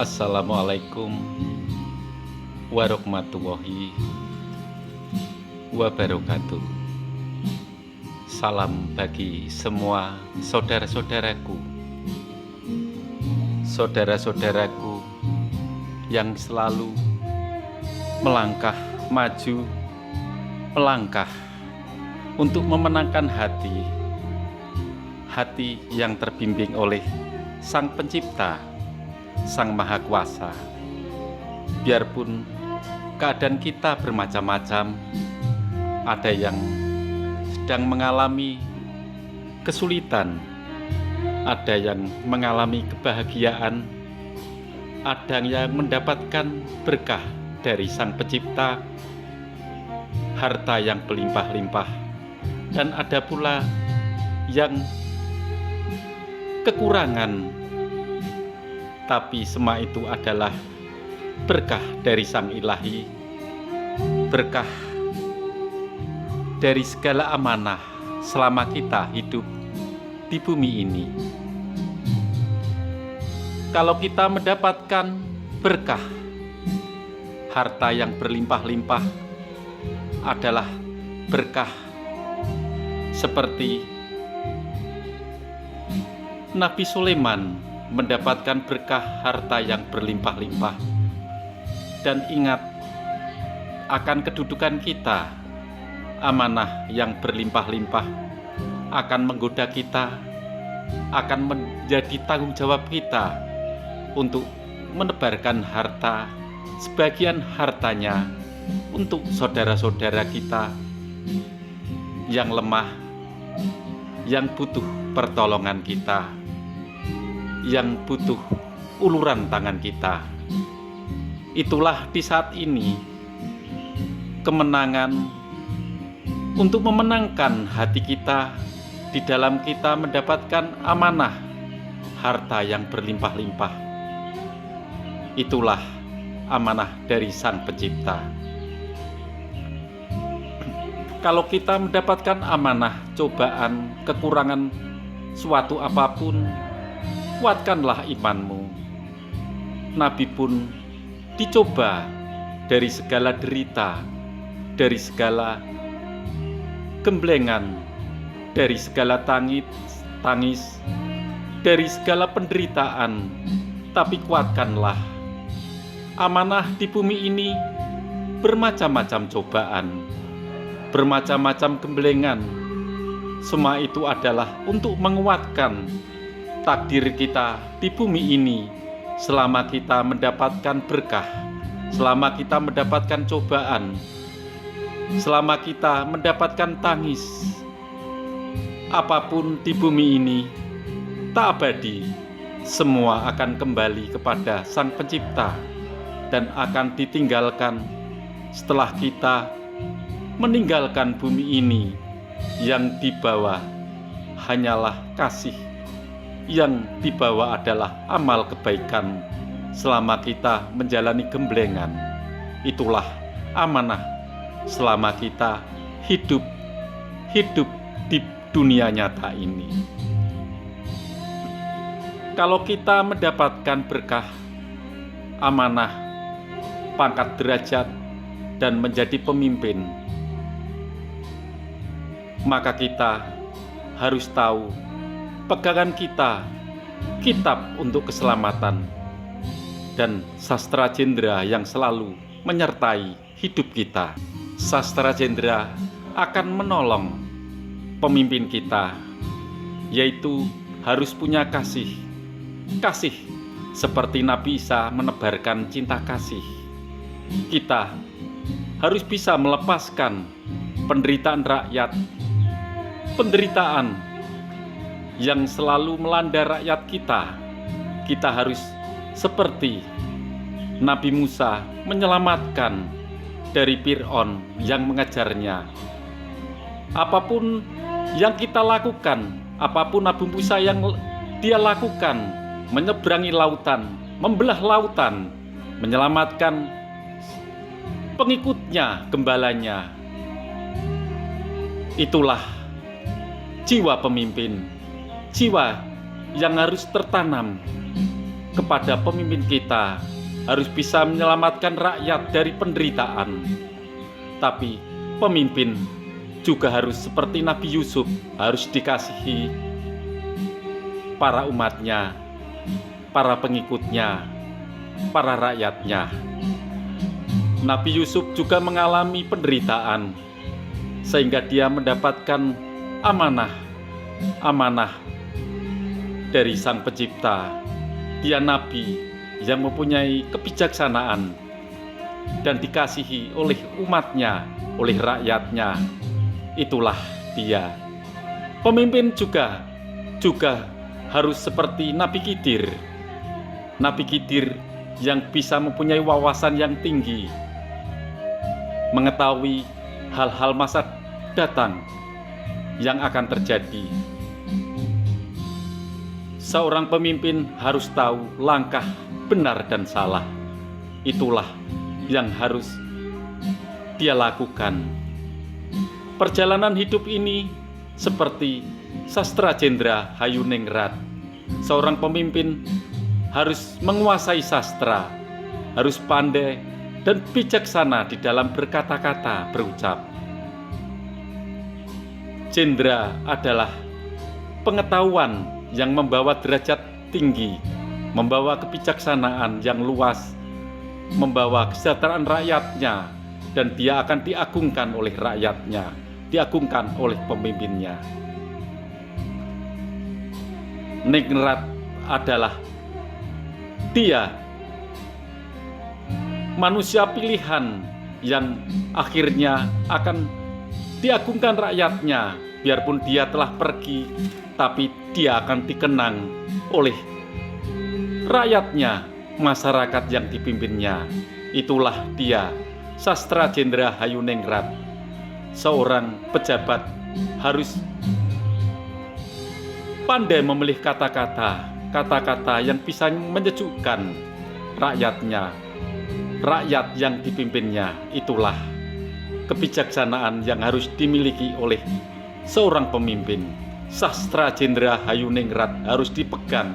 Assalamualaikum warahmatullahi wabarakatuh. Salam bagi semua saudara-saudaraku, saudara-saudaraku yang selalu melangkah maju, melangkah untuk memenangkan hati yang terbimbing oleh Sang Pencipta, Sang Maha Kuasa. Biarpun keadaan kita bermacam-macam, ada yang sedang mengalami kesulitan, ada yang mengalami kebahagiaan, ada yang mendapatkan berkah dari Sang Pencipta, harta yang berlimpah-limpah, dan ada pula yang kekurangan. Tapi semua itu adalah berkah dari Sang Ilahi, berkah dari segala amanah selama kita hidup di bumi ini. Kalau kita mendapatkan berkah, harta yang berlimpah-limpah adalah berkah seperti Nabi Sulaiman mendapatkan berkah harta yang berlimpah-limpah. Dan ingat akan kedudukan kita, amanah yang berlimpah-limpah akan menggoda kita, akan menjadi tanggung jawab kita untuk menebarkan harta, sebagian hartanya untuk saudara-saudara kita yang lemah, yang butuh pertolongan kita, yang butuh uluran tangan kita. Itulah di saat ini kemenangan untuk memenangkan hati kita di dalam kita mendapatkan amanah harta yang berlimpah-limpah. Itulah amanah dari Sang Pencipta. Kalau kita mendapatkan amanah, cobaan, kekurangan suatu apapun, kuatkanlah imanmu. Nabi pun dicoba dari segala derita, dari segala gemblengan, dari segala tangis, dari segala penderitaan. Tapi kuatkanlah. Amanah di bumi ini bermacam-macam cobaan, bermacam-macam gemblengan. Semua itu adalah untuk menguatkan takdir kita di bumi ini. Selama kita mendapatkan berkah, selama kita mendapatkan cobaan, selama kita mendapatkan tangis, apapun di bumi ini tak abadi. Semua akan kembali kepada Sang Pencipta dan akan ditinggalkan setelah kita meninggalkan bumi ini. Yang dibawa hanyalah kasih, yang dibawa adalah amal kebaikan. Selama kita menjalani gemblengan, itulah amanah selama kita hidup di dunia nyata ini. Kalau kita mendapatkan berkah, amanah, pangkat derajat, dan menjadi pemimpin, maka kita harus tahu pegangan kita kitab untuk keselamatan dan sastra jendera yang selalu menyertai hidup kita. Sastra jendera akan menolong pemimpin kita, yaitu harus punya kasih seperti Nabi Isa menebarkan cinta kasih. Kita harus bisa melepaskan penderitaan rakyat, penderitaan yang selalu melanda rakyat kita. Kita harus seperti Nabi Musa menyelamatkan dari Fir'aun yang mengejarnya. Apapun yang kita lakukan, apapun Nabi Musa yang dia lakukan, menyeberangi lautan, membelah lautan, menyelamatkan pengikutnya, gembalanya. Itulah jiwa pemimpin, jiwa yang harus tertanam kepada pemimpin kita harus bisa menyelamatkan rakyat dari penderitaan. Tapi pemimpin juga harus seperti Nabi Yusuf, harus dikasihi para umatnya, para pengikutnya, para rakyatnya. Nabi Yusuf juga mengalami penderitaan sehingga dia mendapatkan amanah dari Sang Pencipta. Dia nabi yang mempunyai kebijaksanaan dan dikasihi oleh umatnya, oleh rakyatnya. Itulah dia. Pemimpin juga harus seperti Nabi Khidir. Nabi Khidir yang bisa mempunyai wawasan yang tinggi, mengetahui hal-hal masa datang yang akan terjadi. Seorang pemimpin harus tahu langkah benar dan salah. Itulah yang harus dia lakukan. Perjalanan hidup ini seperti Sastra Jendra Hayuningrat. Seorang pemimpin harus menguasai sastra, harus pandai dan bijaksana di dalam berkata-kata, berucap. Jendra adalah pengetahuan yang membawa derajat tinggi, membawa kebijaksanaan yang luas, membawa kesejahteraan rakyatnya, dan dia akan diagungkan oleh rakyatnya, diagungkan oleh pemimpinnya. Ningrat adalah dia manusia pilihan yang akhirnya akan diagungkan rakyatnya. Biarpun dia telah pergi, tapi dia akan dikenang oleh rakyatnya, masyarakat yang dipimpinnya. Itulah dia, Sastra Jendra Hayuningrat. Seorang pejabat harus pandai memilih kata-kata yang bisa menyejukkan rakyatnya, rakyat yang dipimpinnya. Itulah kebijaksanaan yang harus dimiliki oleh seorang pemimpin. Sastra Jendra Hayuningrat harus dipegang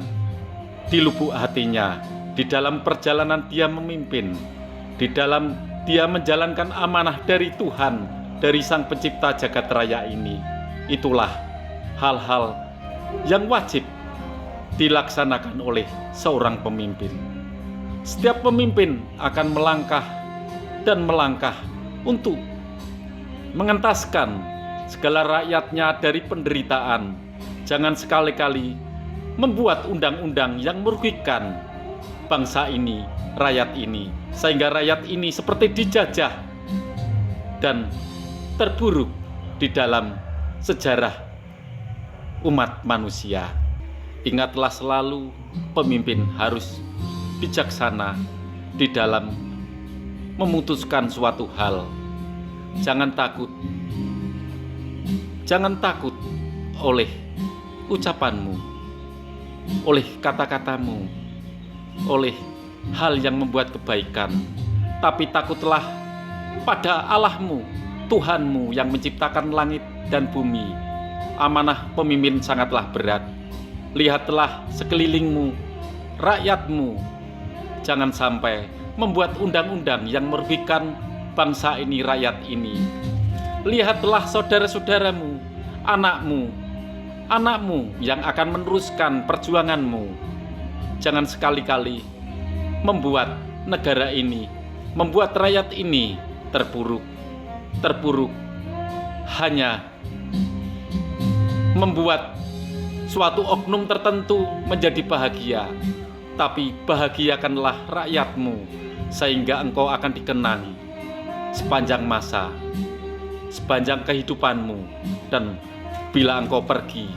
di lubuk hatinya, di dalam perjalanan dia memimpin, di dalam dia menjalankan amanah dari Tuhan, dari Sang Pencipta jagat raya ini. Itulah hal-hal yang wajib dilaksanakan oleh seorang pemimpin. Setiap pemimpin akan melangkah untuk mengentaskan segala rakyatnya dari penderitaan. Jangan sekali-kali membuat undang-undang yang merugikan bangsa ini, rakyat ini, sehingga rakyat ini seperti dijajah dan terburuk di dalam sejarah umat manusia. Ingatlah selalu, pemimpin harus bijaksana di dalam memutuskan suatu hal. Jangan takut oleh ucapanmu, oleh kata-katamu, oleh hal yang membuat kebaikan, tapi takutlah pada Allahmu, Tuhanmu yang menciptakan langit dan bumi. Amanah pemimpin sangatlah berat. Lihatlah sekelilingmu, rakyatmu. Jangan sampai membuat undang-undang yang merugikan bangsa ini, rakyat ini. Lihatlah saudara-saudaramu, anakmu yang akan meneruskan perjuanganmu. Jangan sekali-kali membuat negara ini, membuat rakyat ini terpuruk, hanya membuat suatu oknum tertentu menjadi bahagia. Tapi bahagiakanlah rakyatmu, sehingga engkau akan dikenang sepanjang masa, sepanjang kehidupanmu. Dan bila engkau pergi,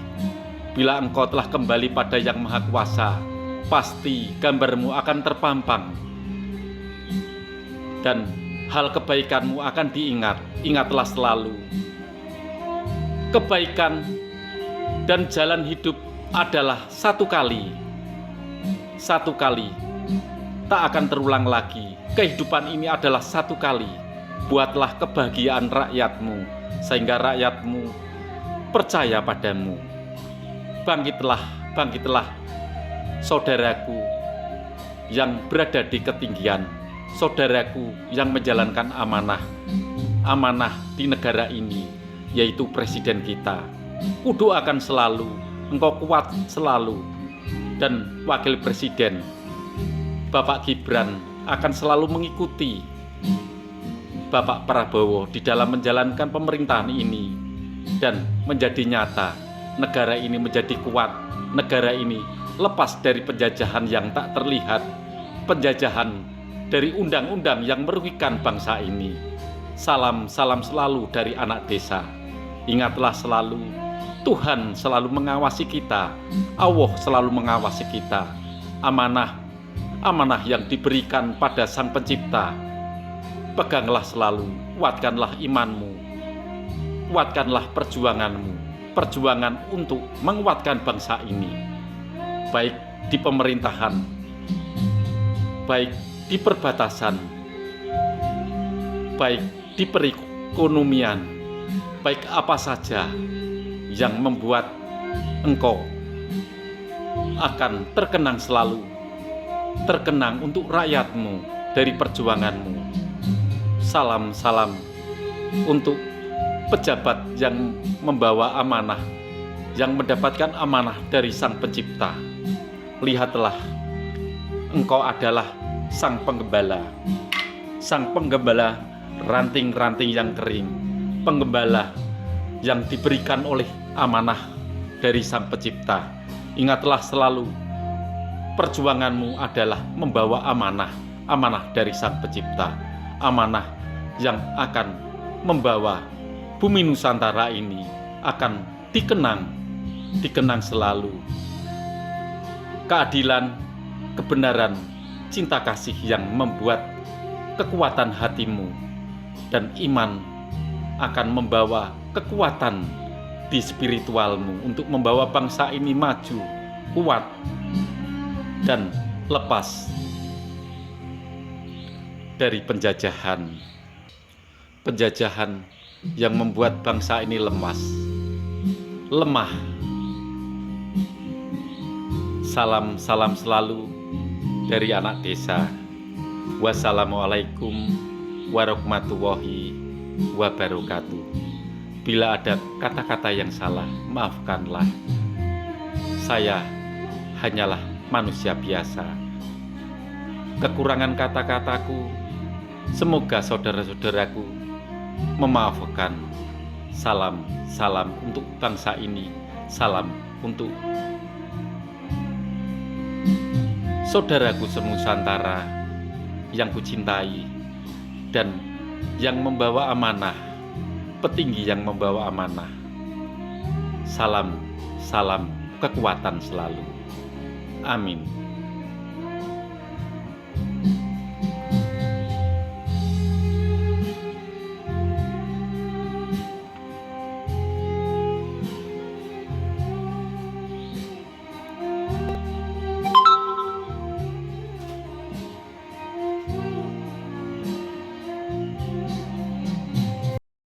bila engkau telah kembali pada Yang Maha Kuasa, pasti gambarmu akan terpampang dan hal kebaikanmu akan diingat. Ingatlah selalu, kebaikan dan jalan hidup adalah satu kali, tak akan terulang lagi. Kehidupan ini adalah satu kali. Buatlah kebahagiaan rakyatmu, sehingga rakyatmu percaya padamu. Bangkitlah, saudaraku, yang berada di ketinggian, saudaraku yang menjalankan amanah di negara ini, yaitu presiden kita. Kudoakan selalu, engkau kuat selalu, dan wakil presiden Bapak Gibran akan selalu mengikuti Bapak Prabowo di dalam menjalankan pemerintahan ini, dan menjadi nyata negara ini menjadi kuat, negara ini lepas dari penjajahan yang tak terlihat, penjajahan dari undang-undang yang merugikan bangsa ini. Salam selalu dari anak desa. Ingatlah selalu, Tuhan selalu mengawasi kita, Allah selalu mengawasi kita. Amanah yang diberikan pada Sang Pencipta. Peganglah selalu, kuatkanlah imanmu, kuatkanlah perjuangan untuk menguatkan bangsa ini, baik di pemerintahan, baik di perbatasan, baik di perekonomian, baik apa saja yang membuat engkau akan terkenang selalu, terkenang untuk rakyatmu dari perjuanganmu. Salam untuk pejabat yang membawa amanah, yang mendapatkan amanah dari Sang Pencipta. Lihatlah, engkau adalah Sang Penggembala ranting-ranting yang kering, penggembala yang diberikan oleh amanah dari Sang Pencipta. Ingatlah selalu, perjuanganmu adalah membawa amanah dari Sang Pencipta, amanah yang akan membawa bumi Nusantara ini akan dikenang selalu. Keadilan, kebenaran, cinta kasih yang membuat kekuatan hatimu, dan iman akan membawa kekuatan di spiritualmu untuk membawa bangsa ini maju, kuat, dan lepas dari penjajahan yang membuat bangsa ini lemah. Salam selalu dari anak desa. Wassalamualaikum warahmatullahi wabarakatuh. Bila ada kata-kata yang salah, maafkanlah. Saya hanyalah manusia biasa. Kekurangan kata-kataku, semoga saudara-saudaraku memaafkan. Salam untuk bangsa ini. Salam untuk saudaraku senusantara yang kucintai dan yang membawa amanah, petinggi yang membawa amanah. Salam kekuatan selalu. Amin.